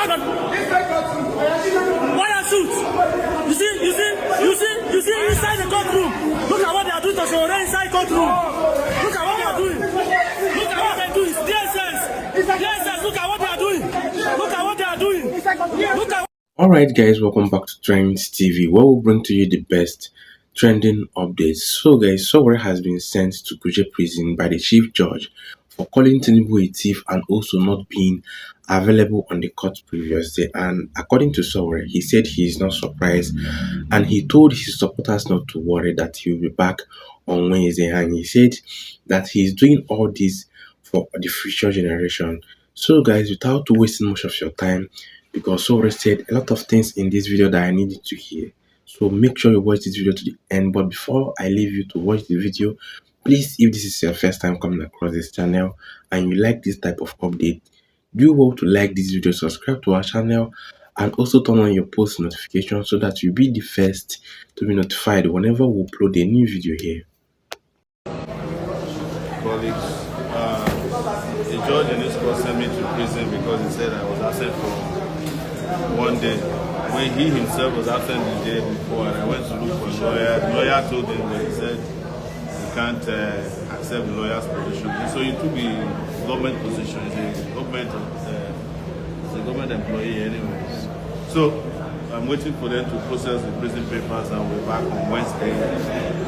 Wire suit. You see inside the courtroom. Look at what they are doing to Sowore inside courtroom. Look at what they are doing. Look at what they are doing. DSS. DSS, look at what they are doing. Look at what they are doing. Look at. Alright guys, welcome back to Trends TV, where we'll bring to you the best trending updates. So guys, Sowore has been sent to Kuje prison by the chief judge for calling Tinubu a thief and also not being available on the court previous day. And according to Sowore, he said he is not surprised and he told his supporters not to worry, that he will be back on Wednesday. And he said that he is doing all this for the future generation. So guys, without wasting much of your time, because Sowore said a lot of things in this video that I needed to hear, so make sure you watch this video to the end. But before I leave you to watch the video, please, if this is your first time coming across this channel and you like this type of update, do well to like this video, subscribe to our channel, and also turn on your post notifications so that you'll be the first to be notified whenever we upload a new video here. Colleagues, the judge in this court sent me to prison because he said I was absent for one day. When he himself was absent the day before, and I went to look for a lawyer. The lawyer told him that he said he can't accept the lawyer's position. So he took the government position. He's a government employee anyways. So I'm waiting for them to process the prison papers, and we're back on Wednesday.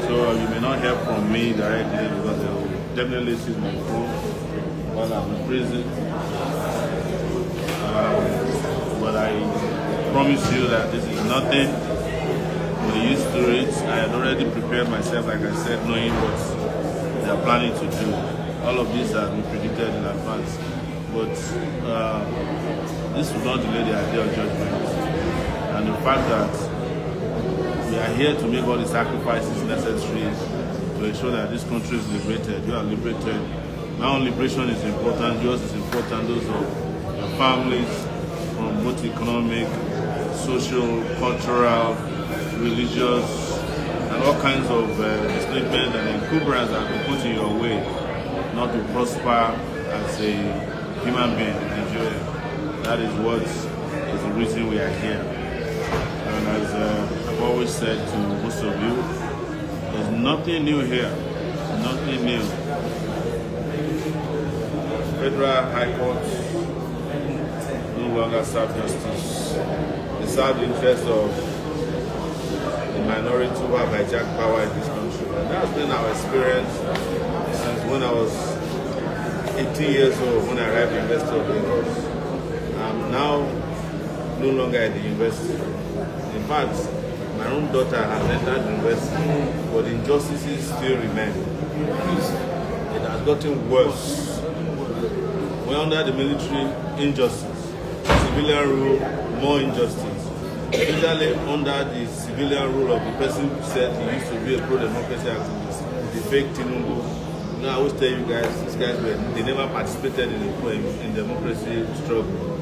So you may not hear from me directly because they will definitely seize my phone while I'm in prison. But I promise you that this is nothing. We're used to it. I had already prepared myself, like I said, knowing what they are planning to do. All of this has been predicted in advance. But this will not delay the idea of judgment. And the fact that we are here to make all the sacrifices necessary to ensure that this country is liberated. You are liberated. My own liberation is important. Yours is important. Those of your families, from both economic, social, cultural, religious, and all kinds of enslavement and encumbrance that have been put in your way not to prosper as a human being in Nigeria. That is what is the reason we are here. And as I've always said to most of you, there's nothing new here. Nothing new. Federal High Court no longer serve justice. They serve the interest of the minority who have hijacked power in this country. And that's been our experience since when I was 18 years old, when I arrived at the University of Lagos. I'm now no longer at the university. In fact, my own daughter has entered the university, but injustices still remain. It has gotten worse. We're under the military, injustice. Civilian rule, more injustice. Especially under the civilian rule of the person who said he used to be a pro-democracy activist, the fake Tinubu. Now I always tell you guys, these guys they never participated in democracy struggle.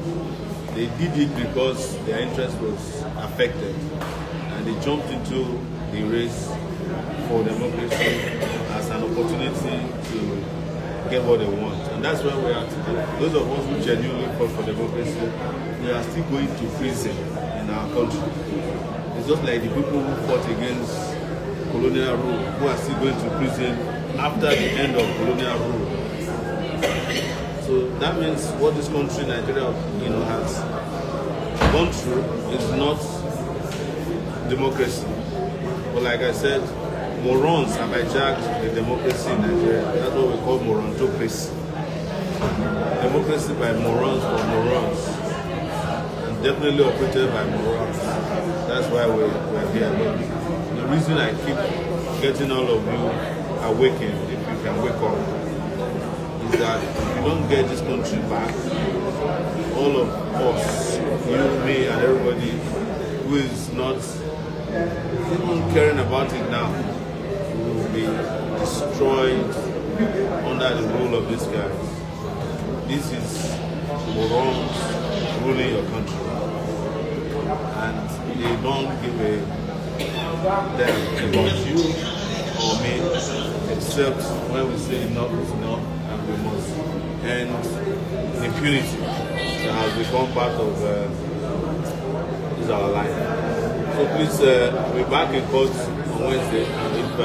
They did it because their interest was affected, and they jumped into the race for democracy as an opportunity to get what they want. And that's where we are today. Those of us who genuinely fought for democracy, we are still going to prison in our country. It's just like the people who fought against colonial rule, who are still going to prison after the end of colonial rule. So that means what this country, Nigeria, has gone through is not democracy. But like I said, morons have hijacked the democracy in Nigeria. That's what we call morontocracy. Democracy by morons for morons. And definitely operated by morons. That's why we're here. But the reason I keep getting all of you awakened, if you can wake up, is that if you don't get this country back, all of us, you, me, and everybody who is not even caring about it now, will be destroyed under the rule of this guy. This is morons ruling your country, and they don't give a damn about you or me, except when we say enough is enough and we must end impunity. that has become part of is our life. So please, we're back in court on Wednesday if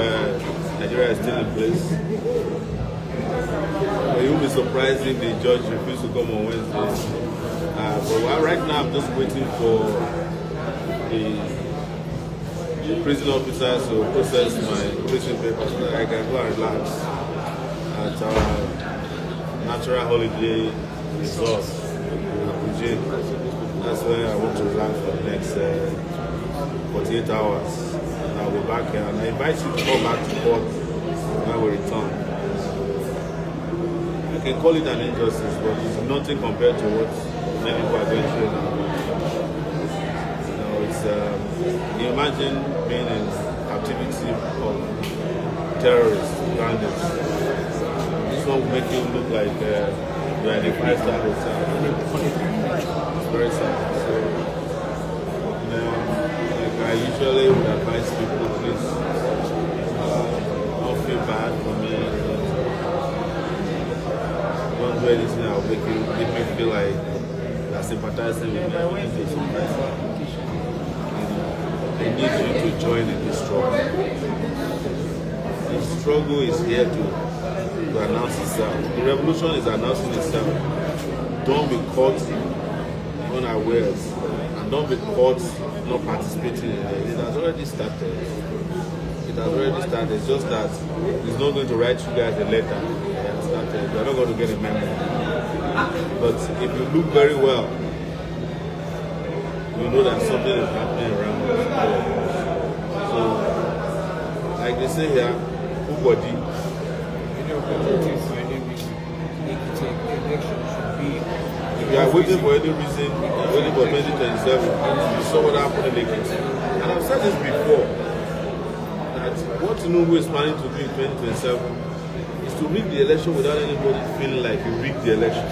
Nigeria is still in place. You'll be surprised if the judge refuses to come on Wednesday. But right now, I'm just waiting for the prison officers to process my prison papers so that I can go and relax at our natural holiday resort at Kuje. That's where I want to relax for the next 48 hours. And I'll be back here. And I invite you to come back to court when we return. You can call it an injustice, but it's nothing compared to what many people are going through now. You imagine being in captivity of terrorists, bandits. This one will make you look like you're in a 5-star hotel. It's very sad. So, like I usually would advise people, please don't feel bad for me. Don't do anything that will make me feel like you're sympathizing with me. I need you to join in this struggle. The struggle is here to announce itself. The revolution is announcing itself. Don't be caught unawares, and don't be caught not participating in it. It has already started. It has already started. It's just that it's not going to write you guys a letter. It has started. You're not going to get a memo. But if you look very well, you know that something is happening around us. So, like they say here, nobody. If you are waiting for any reason, waiting for 2027, you saw what happened in Ekiti. And I've said this before, that what Tinubu is planning to do in 2027 is to rig the election without anybody feeling like you rigged the election.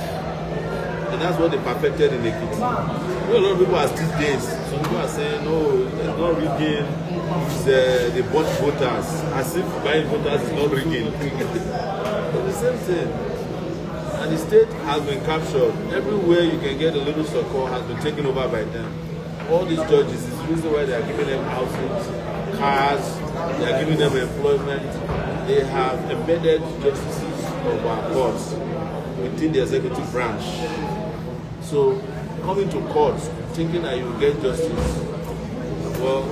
And that's what they perfected in Ekiti. A lot of people are still days. Some people are saying, no, it's not rigging, it's they bought voters. As if buying voters is not rigging. It's the same thing. And the state has been captured. Everywhere you can get a little succor has been taken over by them. All these judges is the reason why they are giving them houses, cars, they are giving them employment. They have embedded justices of our courts within the executive branch. So, coming to court thinking that you will get justice, well,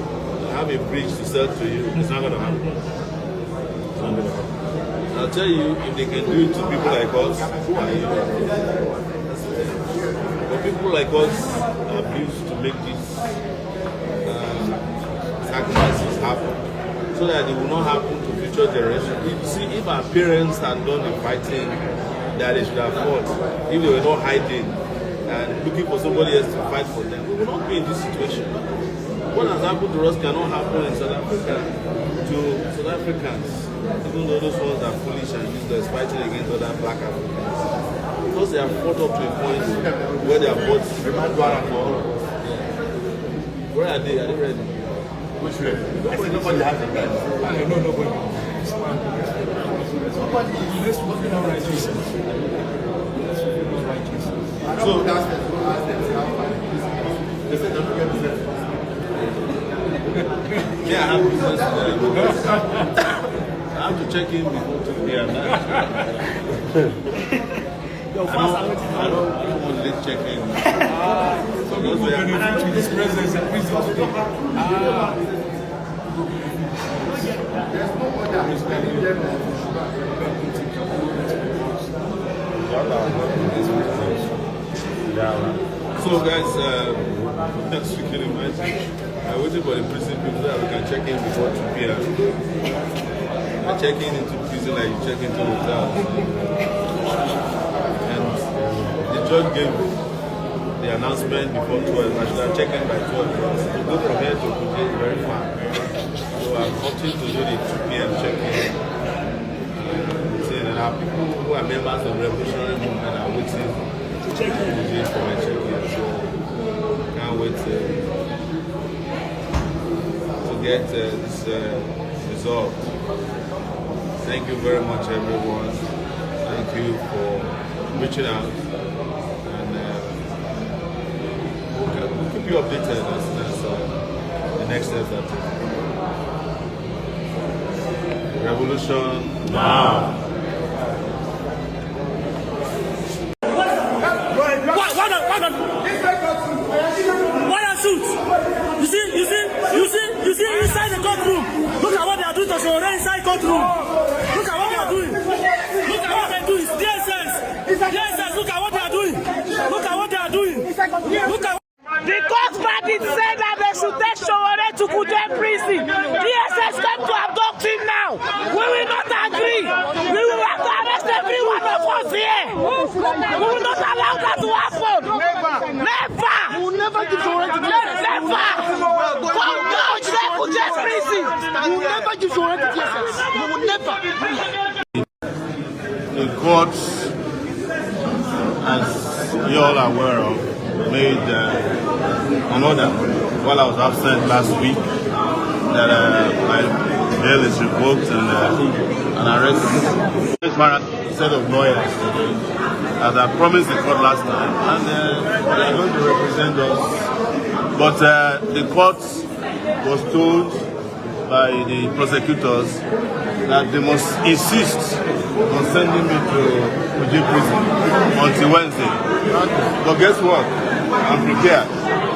I have a bridge to sell to you. It's not going to happen. It's not going to happen. I'll tell you, if they can do it to people like us, who are you? But people like us are used to make these sacrifices happen so that they will not happen to future generations. See, if our parents had done the fighting that they should have fought, if they were not hiding and looking for somebody else to fight for them, we will not be in this situation. What has happened to us cannot happen in South Africa to South Africans, even though those ones are foolish and useless fighting against other black Africans. Because they have fought up to a point where they have bought Remand for. Where are they? Are they ready? Which way? I think nobody has a plan. I know nobody. Somebody is working on righteousness. So that's the they said don't get business. Yeah, I have business. I have to check in before 2 p.m. I don't want to check in. So those who benefit from this presence and wisdom today. There's no order. So guys, next week in imagine I'm waiting for the prison people so that we can check in before 2 p.m. I check in into prison like you check into hotels. And the judge gave the announcement before 12. I should have checked in by 12. To go from here to Kuje is very far. So I'm opting to do the 2 p.m. check-in. And our people who are members of the revolutionary movement are waiting to check in for my check-in. So can't wait to get this resolved. Thank you very much, everyone. Thank you for reaching out. And keep you updated as the next steps that revolution now. Why suit? You see inside the courtroom. Look at what they are doing to Sowore inside courtroom. Look at what they are doing. Look at what they do. It's DSS. DSS. Look at what they are doing. Look at what they are doing. Look at. The court verdict said that they should take Sowore to Kuje prison. DSS came to abduct him now. We will not agree. We will have to arrest every one of us here. We will not allow that to happen. Never. We will never give Sowore to DSS. Never. Come down, Kuje prison. We will never give Sowore to DSS. We will never. The court, as you all are aware of, made an order while I was absent last week that my bail is revoked and arrest. This set of lawyers as I promised the court last time, and they are going to represent us. But the court was told by the prosecutors that they must insist on sending me to Kuje prison until Wednesday. But guess what? I'm prepared.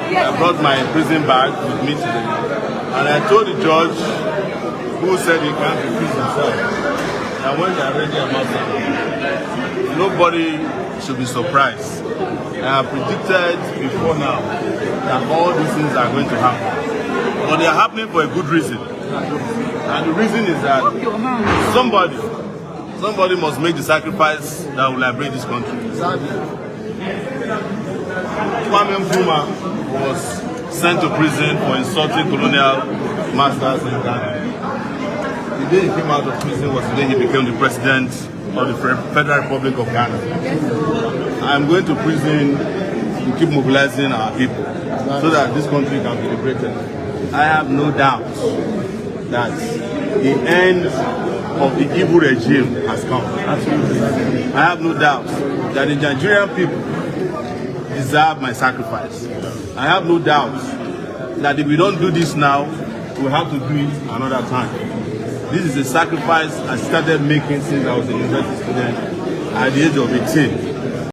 I brought my prison bag with me today. And I told the judge, who said he can't refuse himself, that when they are ready, I'm outside. Nobody should be surprised. I have predicted before now that all these things are going to happen. But they are happening for a good reason. And the reason is that somebody must make the sacrifice that will liberate this country. Kwame Nkrumah was sent to prison for insulting colonial masters in Ghana. The day he came out of prison was the day he became the president of the Federal Republic of Ghana. I'm going to prison to keep mobilizing our people so that this country can be liberated. I have no doubt that the end of the evil regime has come. Absolutely. I have no doubt that the Nigerian people deserve my sacrifice. I have no doubt that if we don't do this now, we'll have to do it another time. This is a sacrifice I started making since I was a university student at the age of 18.